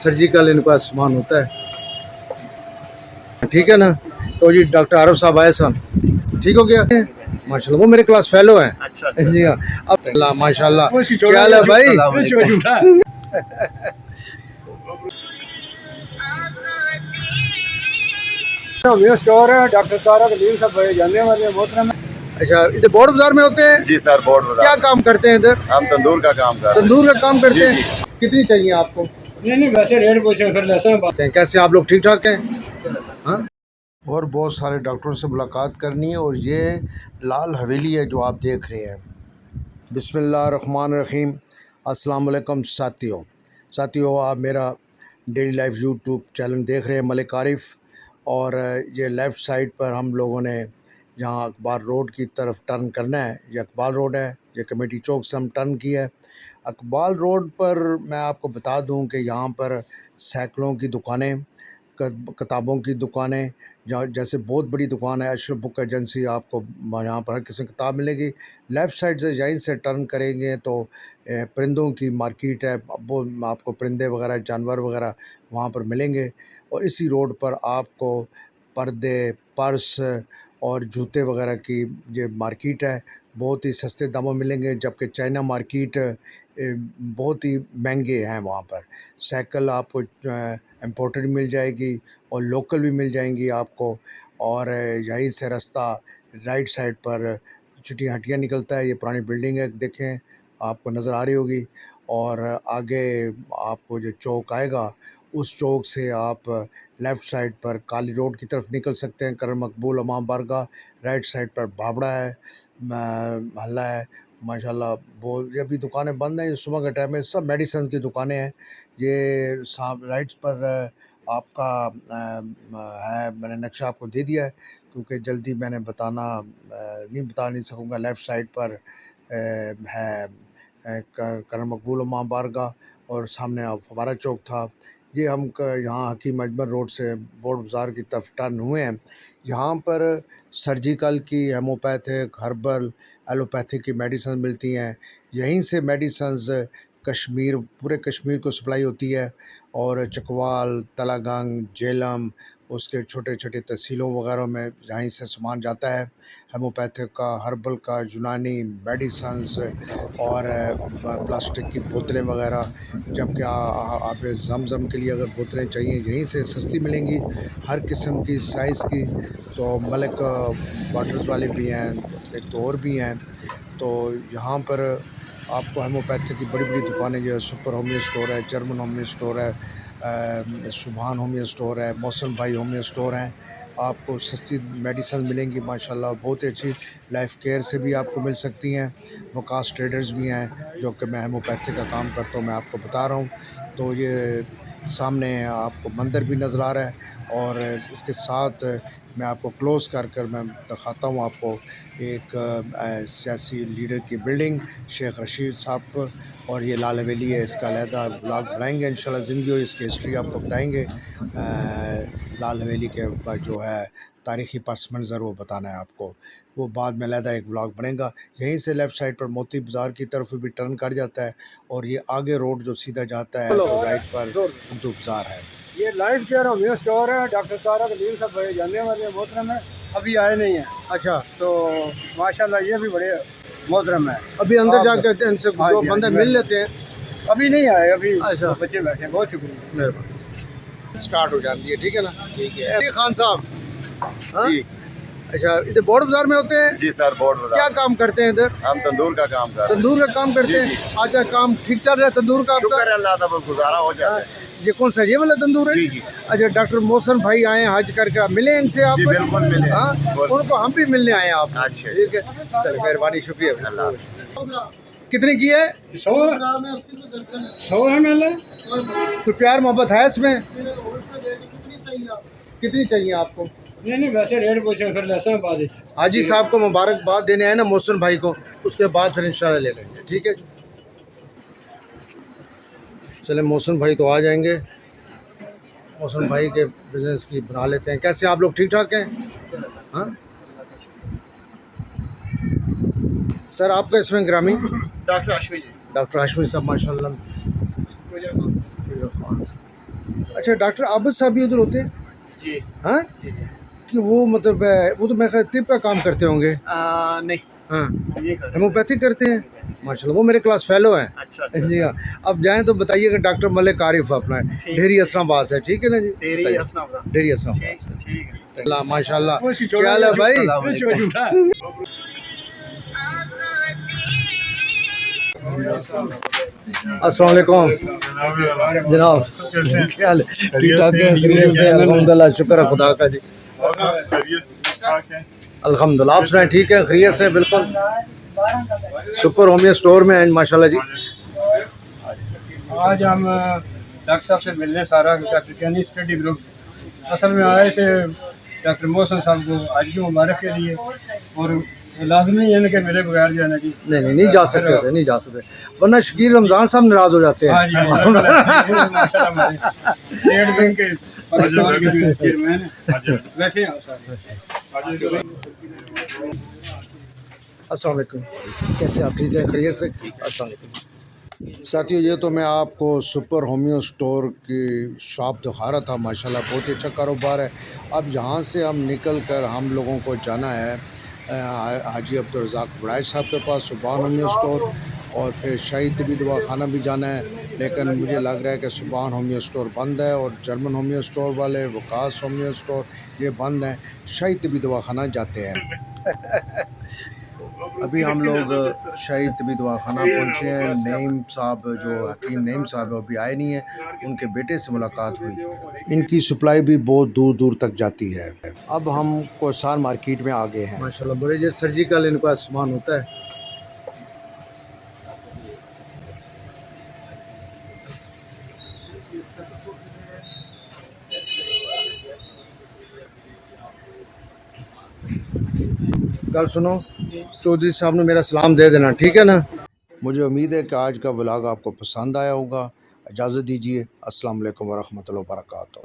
Surgical इनका सामान होता है, ठीक है ना। तो जी डॉक्टर आरफ साहब आए सन, ठीक हो गया माशाल्लाह। वो मेरे क्लास फेलो हैं। अच्छा, अच्छा। जी हाँ। अब माशाल्लाह क्या हाल है भाई? स्टोर है डॉक्टर तारक अलीम साहब जानने वाले मोहतरम। अच्छा, इधर बोर्ड बाजार में होते हैं? जी सर, बोर्ड बाजार। क्या काम करते हैं इधर? हम तंदूर का काम कर रहे हैं। तंदूर का काम करते जी, हैं। कितनी चाहिए आपको? नहीं वैसे रेट पूछे फिर ऐसा बात हैं। कैसे आप लोग ठीक ठाक हैं? हाँ। और बहुत सारे डॉक्टरों से मुलाकात करनी है। और ये लाल हवेली है जो आप देख रहे हैं। बिस्मिल्लाहिर्रहमानिर्रहीम। अस्सलाम वालेकुम साथियों, आप मेरा डेली लाइफ यूट्यूब चैनल देख रहे हैं मलिक आरिफ। और ये लेफ़्ट साइड पर हम लोगों ने जहाँ अकबार रोड की तरफ टर्न करना है, ये अकबार रोड है। ये कमेटी चौक से हम टर्न किया है। अकबार रोड पर मैं आपको बता दूं कि यहाँ पर सैकड़ों की दुकानें, किताबों की दुकानें, जहाँ जैसे बहुत बड़ी दुकान है अशरफ बुक एजेंसी, आपको यहाँ पर हर किस्म की किताब मिलेगी। लेफ़्ट साइड से यहीं से टर्न करेंगे तो परिंदों की मार्केट है, वो आपको परिंदे वगैरह जानवर वगैरह वहाँ पर मिलेंगे। और इसी रोड पर आपको पर्दे, पर्स और जूते वगैरह की ये मार्केट है, बहुत ही सस्ते दामों में मिलेंगे। जबकि चाइना मार्केट बहुत ही महंगे हैं वहाँ पर। साइकिल आपको इम्पोर्टेड मिल जाएगी और लोकल भी मिल जाएंगी आपको। और यहीं से रास्ता राइट साइड पर छोटी हटिया निकलता है। ये पुरानी बिल्डिंग है, देखें आपको नज़र आ रही होगी। और आगे आपको जो चौक आएगा, उस चौक से आप लेफ़्ट साइड पर काली रोड की तरफ निकल सकते हैं। करम मकबूल इमाम बारगाह, राइट साइड पर भावड़ा है, मोहल्ला है माशाल्लाह। वो ये अभी दुकानें बंद हैं, ये सुबह का टाइम है, सब मेडिसिन की दुकानें हैं। ये राइट पर आपका है, मैंने नक्शा आपको दे दिया है क्योंकि जल्दी मैंने बता नहीं सकूँगा। लेफ़्ट साइड पर है करम मकबूल इमाम बारगाह और सामने फवारा चौक था। ये हम यहाँ हकीम अजमल रोड से बोर्ड बाज़ार की तरफ टर्न हुए हैं। यहाँ पर सर्जिकल की, होम्योपैथिक, हर्बल, एलोपैथिक की मेडिसिन मिलती हैं। यहीं से मेडिसिन्स कश्मीर, पूरे कश्मीर को सप्लाई होती है। और चकवाल, तलागंग, झेलम, उसके छोटे छोटे तहसीलों वगैरह में यहीं से सामान जाता है। होम्योपैथिक का, हर्बल का, यूनानी मेडिसिन्स और प्लास्टिक की बोतलें वगैरह। जबकि आप ज़मज़म के लिए अगर बोतलें चाहिए यहीं से सस्ती मिलेंगी, हर किस्म की साइज़ की। तो मलिक वाटर्स वाले भी हैं, एक तो और भी हैं। तो यहाँ पर आपको होम्योपैथिक की बड़ी बड़ी दुकानें जो है, सुपर होमियो स्टोर है, जर्मन होमियो स्टोर है, सुभान होमियो स्टोर है, मौसम भाई होमियो स्टोर हैं। आपको सस्ती मेडिसिन मिलेंगी माशाल्लाह। बहुत ही अच्छी लाइफ केयर से भी आपको मिल सकती हैं। वकास ट्रेडर्स भी हैं जो कि मैं होम्योपैथिक का काम करता हूँ, मैं आपको बता रहा हूँ। तो ये सामने आपको मंदिर भी नज़र आ रहा है। और इसके साथ मैं आपको क्लोज़ कर मैं दिखाता हूँ आपको एक सियासी लीडर की बिल्डिंग, शेख रशीद साहब को। और ये लाल हवेली है, इसका अलहदा ब्लॉग बनाएंगे इंशाल्लाह, ज़िंदगी हो इसकी हिस्ट्री आपको बताएंगे। लाल हवेली के जो है तारीख़ी पस मंज़र वो बताना है आपको, वो बाद में अलहदा एक ब्लॉग बनेगा। यहीं से लेफ़्ट साइड पर मोती बाज़ार की तरफ भी टर्न कर जाता है। और ये आगे रोड जो सीधा जाता है तो राइट पर उर्दू बाज़ार है। ये लाइफ केयर होमियो स्टोर है डॉक्टर तारक अलीम साहब जानने वाले मोहतरम है। अभी आए नहीं है। अच्छा, तो माशाल्लाह ये भी बड़े मोहतरम है। अभी अंदर जाकर इनसे जो बंदे मिल लेते हैं। अभी नहीं आए, अभी अच्छा, बच्चे बैठे हैं। बहुत शुक्रिया। मेहरबानी। स्टार्ट हो जाती है, ठीक है ना। ठीक है खान साहब। हाँ? जी अच्छा, इधर बोर्ड बाजार में होते हैं? जी सर, बोर्ड बाजार। क्या काम करते हैं इधर? हम तंदूर का काम कर रहे हैं। तंदूर का काम करते हैं। अच्छा, काम ठीक चल रहा है तंदूर का आपका? शुक्र है अल्लाह का, गुजारा हो जाता है। ये कौन सा, ये वाला तंदूर है? जी जी अच्छा, डॉक्टर मोहसन भाई आए हैं हज करके, मिले इनसे आप? जी बिल्कुल मिले। हाँ, उनको हम भी मिलने आए हैं आप। अच्छा, ठीक है, चलिए मेहरबानी, शुक्रिया। अल्लाह। कितनी की है? 100 है मेला। कोई प्यार मोहब्बत है इसमें? कितनी चाहिए आपको? नहीं वैसे रेट पूछे फिर ऐसा बात है। हाजी साहब को मुबारकबाद देने आए ना मोहसन भाई को, उसके बाद फिर इंशाल्लाह ले लेंगे, ठीक है। चले मोहसन भाई तो आ जाएंगे, मोहसन भाई के बिज़नेस की बना लेते हैं। कैसे आप लोग ठीक ठाक हैं? हाँ सर, आपका इसमें ग्रामी? डॉक्टर हाशमी जी। डॉक्टर हाशमी साहब माशाल्लाह। अच्छा डॉक्टर आबिद साहब भी उधर होते हैं? जी हाँ, जी जी। कि वो मतलब वो तो मैं ख्याल तिब का काम करते होंगे। नहीं, हाँ, ये कर होम्योपैथिक करते हैं माशाल्लाह, वो मेरे क्लास फेलो हैं। अच्छा अच्छा। जी हाँ, अब जाएं तो बताइएगा डॉक्टर मलिक आरिफ अपना है, ठीक। ढेरी इस्लामाबाद है, ठीक है ना जी? तेरी बताइए। असना ढेरी इस्लामाबाद ठीक से। ठीक है। अल्लाह माशाल्लाह, क्या हाल है भाई? अस्सलाम वालेकुम जनाब, क्या हाल है? ठीक ठाक है, खैरियत से? अल्हम्दुलिल्लाह, शुक्र है खुदा का जी। अल्हम्दुलिल्लाह, आप सुनाएं? ठीक है, खैरियत से? बिल्कुल सुपर होमियो स्टोर में हैं माशाल्लाह जी। आज हम डॉक्टर साहब से मिलने सारा डॉक्टर स्टडी ग्रुप असल में आए थे डॉक्टर मोहसन साहब को आज की मुबारक के लिए, और लाजमी है कि मेरे बगैर जो है ना जी। नहीं जा सकते थे, नहीं जा सकते, वरना शकीर रमजान साहब नाराज हो जाते हाँ हैं। जी, माशाल्लाह हमारे स्टेट बैंक के पाकिस्तान के जो चेयरमैन हैं, बैठे हैं सारे। अस्सलाम वालेकुम, कैसे आप? ठीक है, खैरियत से? अस्सलाम वालेकुम साथियों, ये तो मैं आपको सुपर होमियो स्टोर की शॉप दिखा रहा था। माशाल्लाह बहुत ही अच्छा कारोबार है। अब यहाँ से हम निकल कर हम लोगों को जाना है हाजी अब्दुर्रज़ाक वड़ाइच साहब के पास, सुभान होमियो स्टोर, और फिर शाही तबी दवाखाना भी जाना है। लेकिन मुझे लग रहा है कि सुभान होमियो स्टोर बंद है और जर्मन होमियो स्टोर वाले, वकास होमियो स्टोर, ये बंद हैं। शाही तबी दवाखाना जाते हैं। अभी हम लोग शाही तबी दवाखाना पहुँचे हैं। नईम साहब, जो हकीम नईम साहब है, अभी आए नहीं हैं, उनके बेटे से मुलाकात हुई। इनकी सप्लाई भी बहुत दूर दूर तक जाती है। अब हम कोसार मार्केट में आ गए हैं। माशाल्लाह बड़े जो सर्जिकल इनका सामान होता है। कल सुनो, चौधरी साहब ने मेरा सलाम दे देना, ठीक है ना? मुझे उम्मीद है कि आज का व्लॉग आपको पसंद आया होगा। इजाज़त दीजिए। अस्सलाम वालेकुम वरहमतुल्लाहि वबरकातुहू।